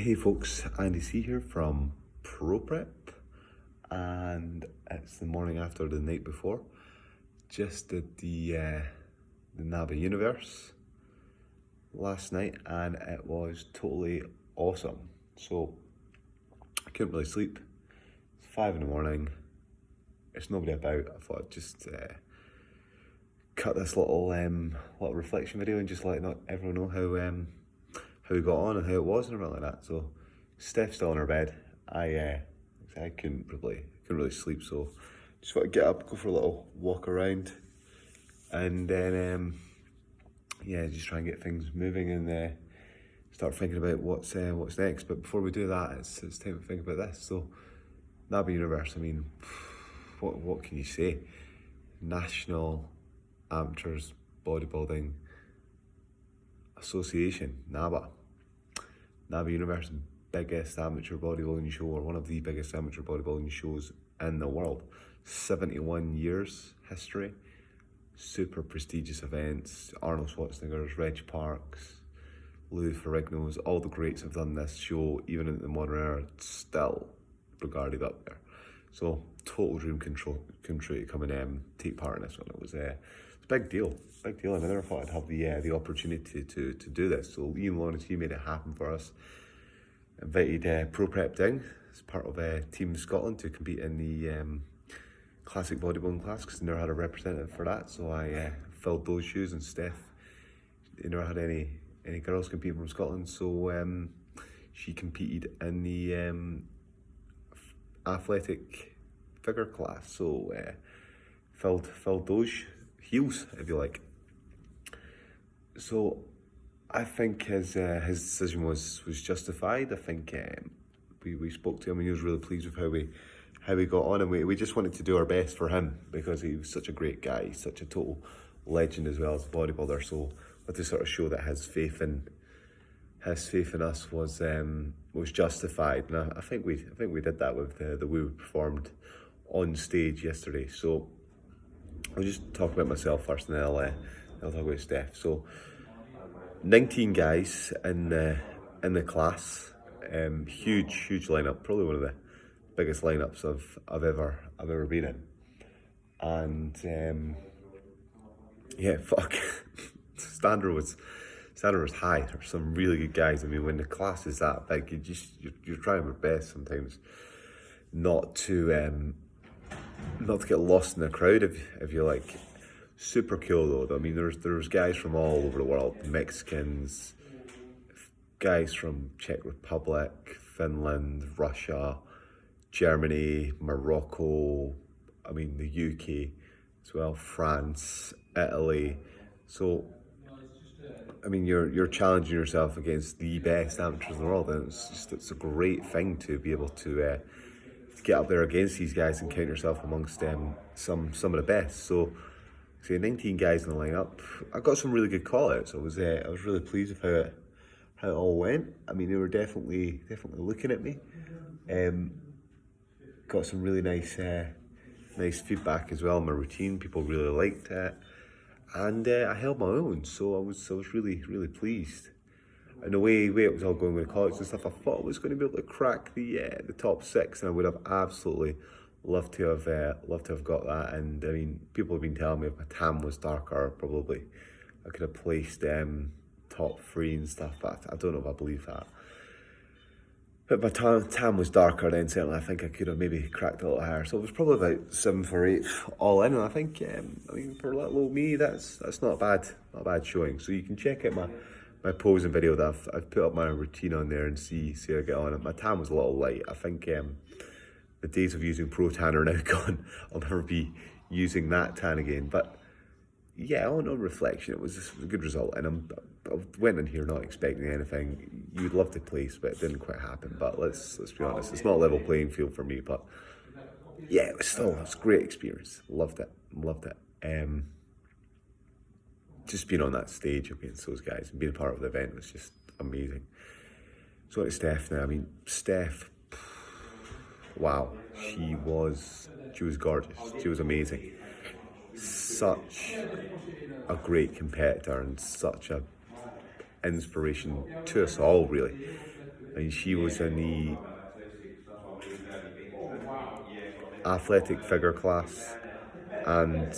Hey folks, Andy C here from ProPrep, and it's the morning after the night before. Just did the NABBA Universe last night, and it was totally awesome. So I couldn't really sleep. It's 5 in the morning. There's nobody about. I thought I'd just cut this little reflection video and just let everyone know how we got on and how it was and everything like that. So Steff's still in her bed. I couldn't really sleep, so just want to get up, go for a little walk around, and then just try and get things moving and start thinking about what's next. But before we do that, it's time to think about this. So NABBA Universe, I mean, what can you say? National Amateurs Bodybuilding Association, NABBA Universe, biggest amateur bodybuilding show, or one of the biggest amateur bodybuilding shows in the world. 71 years history, super prestigious events. Arnold Schwarzenegger's, Reg Parks, Lou Ferrigno's, all the greats have done this show. Even in the modern era, it's still regarded up there. So total dream country to come and take part in this one. It's a big deal. I never thought I'd have the opportunity to do this. So Ian Lawrence, he made it happen for us. Invited ProPrepCoaching as part of Team Scotland to compete in the classic bodybuilding class, because they never had a representative for that. So I filled those shoes, and Steff, they never had any girls competing from Scotland. So she competed in the athletic figure class. So filled those heels, if you like. So I think his decision was justified. I think we spoke to him and he was really pleased with how we got on, and we just wanted to do our best for him because he was such a great guy. He's such a total legend as well as a bodybuilder. So to sort of show that his faith in us was justified, and I think we did that with the way we performed on stage yesterday. So I'll just talk about myself first, and then I'll talk about Steff. So 19 guys in the class, huge lineup, probably one of the biggest lineups I've ever been in, and standard was high. There's some really good guys. I mean, when the class is that big, you're trying your best sometimes not to get lost in the crowd, if you like. Super cool though. I mean, there's guys from all over the world, Mexicans, guys from Czech Republic, Finland, Russia, Germany, Morocco, I mean the UK as well, France, Italy. So I mean, you're challenging yourself against the best amateurs in the world, and it's a great thing to be able to get up there against these guys and count yourself amongst some of the best. So 19 guys in the lineup. I got some really good call-outs. I was really pleased with how it all went. I mean, they were definitely looking at me. Got some really nice feedback as well on my routine. People really liked it, and I held my own. So I was really pleased. And the way it was all going with the call-outs and stuff, I thought I was going to be able to crack the top 6, and I would have absolutely loved to have got that. And I mean, people have been telling me if my tan was darker, probably I could have placed top 3 and stuff, but I don't know if I believe that. But my tan was darker, then certainly I think I could have maybe cracked a little higher. So it was probably about 7th or 8th all in, and I think I mean, for little old me, that's not a bad showing. So you can check out my posing video that I've put up my routine on there and see how I get on. My tan was a little light. I think the days of using Pro Tan are now gone. I'll never be using that tan again. But yeah, on reflection, it was a good result. And I went in here not expecting anything. You'd love to place, but it didn't quite happen. But let's be honest, it's not a level playing field for me. But yeah, it was a great experience. Loved it. Just being on that stage against those guys and being a part of the event was just amazing. So to Steff now. I mean, Steff, wow, she was gorgeous. She was amazing. Such a great competitor and such a inspiration to us all, really. I mean, she was in the athletic figure class, and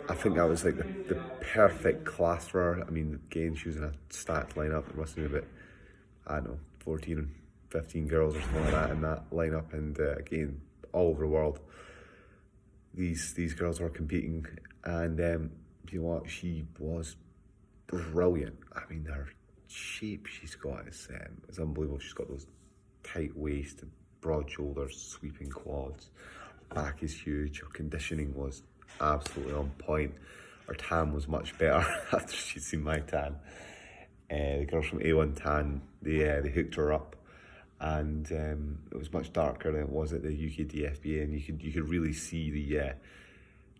I think that was like the perfect class for her. I mean, again, she was in a stacked lineup. There must have been about, I don't know, 14 and 15 girls or something like that in that lineup, and again, all over the world, these girls were competing, and you know what, she was brilliant. I mean, her shape she's got is unbelievable. She's got those tight waist, broad shoulders, sweeping quads, back is huge. Her conditioning was absolutely on point. Her tan was much better after she'd seen my tan. The girls from A1 Tan, they hooked her up, and it was much darker than it was at the UK DFBA, and you could really see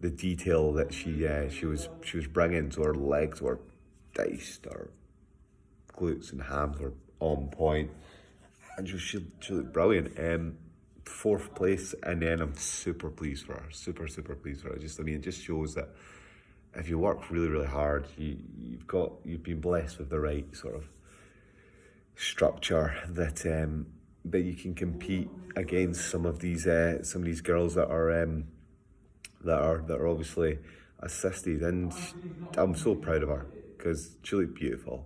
the detail that she was bringing. So her legs were diced, her glutes and hams were on point, and she looked brilliant. 4th place, and then I'm super pleased for her, super pleased for her. It just shows that if you work really hard, you've been blessed with the right sort of structure that you can compete against some of these girls that are obviously assisted, and I'm so proud of her because she looked beautiful.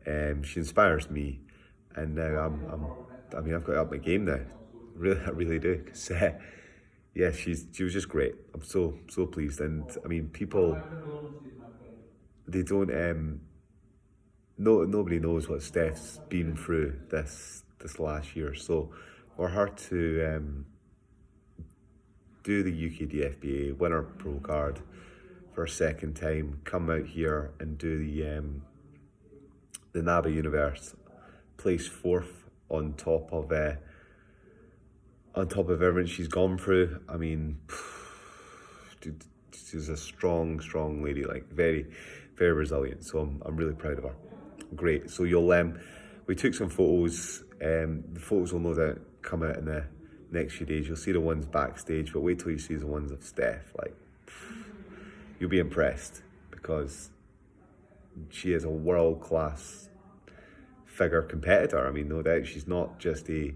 She inspires me, and now I've got to up my game now. Really, I really do. Cause, yeah, she was just great. I'm so pleased, and I mean, people, they don't nobody knows what Steff's been through this last year. So for her to do the UK DFBA, win her pro card for a second time, come out here and do the NABBA Universe, place 4th on top of everything she's gone through. I mean, she's a strong lady, like very resilient. So I'm really proud of her. Great. So we took some photos. The photos will no doubt come out in the next few days. You'll see the ones backstage, but wait till you see the ones of Steff. Like, you'll be impressed, because she is a world-class figure competitor. I mean, no doubt she's not just a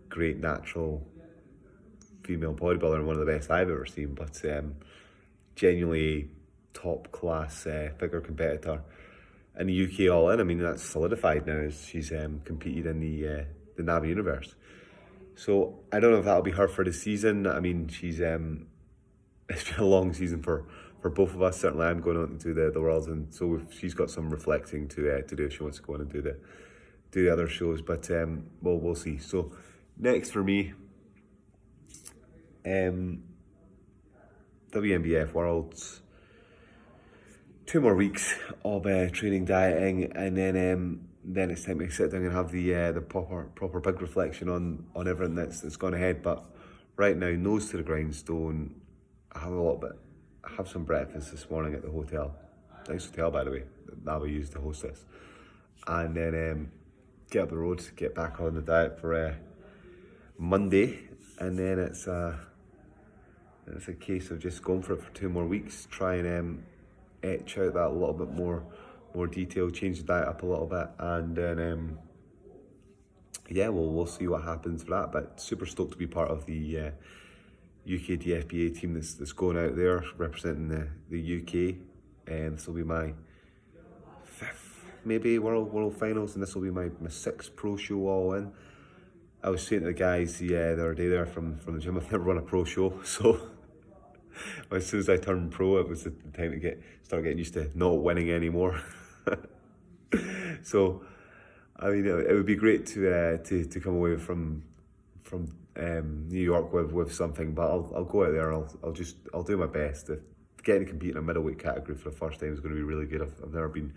great natural female bodybuilder and one of the best I've ever seen, but genuinely top class figure competitor in the UK All In. I mean, that's solidified now as she's competed in the NABBA Universe. So I don't know if that'll be her for the season. I mean, she's it's been a long season for both of us. Certainly I'm going on to do the Worlds, and so she's got some reflecting to do if she wants to go on and do the other shows, but we'll see. So next for me, WNBF Worlds, 2 more weeks of training, dieting, and then it's time to sit down and have the proper big reflection on everything that's gone ahead. But right now, nose to the grindstone. I have some breakfast this morning at the hotel. Nice hotel, by the way. NABBA used to host this, and then get up the road, get back on the diet for Monday, and then it's a case of just going for it for 2 more weeks. Try and etch out that a little bit more detail, change the diet up a little bit, and then yeah, we'll see what happens for that. But super stoked to be part of the UK DFBA team that's going out there representing the UK, and this will be my 5th maybe world finals, and this will be my 6th pro show all in. I was saying to the guys the other day there from the gym, I've never run a pro show, so as soon as I turned pro, it was the time to start getting used to not winning anymore. So I mean, it would be great to come away from New York with something, but I'll go out there. I'll do my best. If getting to compete in a middleweight category for the first time is going to be really good. I've never been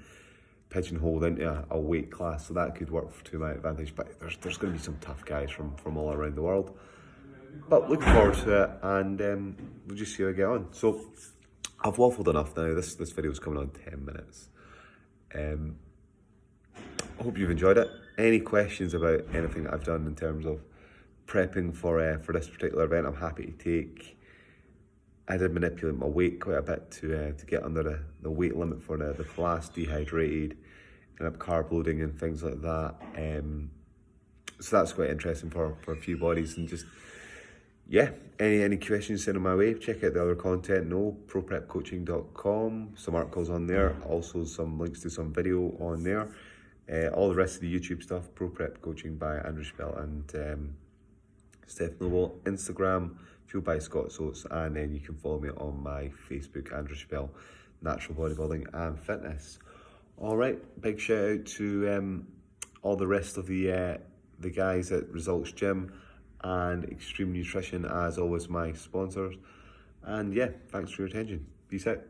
pigeonholed into a weight class, so that could work to my advantage. But there's going to be some tough guys from all around the world. But looking forward to it, and we'll just see how I get on. So I've waffled enough now. This video's coming on 10 minutes. I hope you've enjoyed it. Any questions about anything that I've done in terms of prepping for this particular event, I'm happy to take. I did manipulate my weight quite a bit to get under the weight limit for the class, dehydrated, kind of carb loading and things like that. So that's quite interesting for a few bodies. And just, yeah, any questions, send them my way. Check out the other content, ProPrepCoaching.com, some articles on there, also some links to some video on there. All the rest of the YouTube stuff, ProPrepCoaching by Andrew Chappell and Steff Noble, Instagram, fuelledbyscottsoats, and then you can follow me on my Facebook, Andrew Chappell, Natural Bodybuilding and Fitness. All right, big shout out to all the rest of the guys at Results Gym and Extreme Nutrition, as always, my sponsors. And yeah, thanks for your attention. Peace out.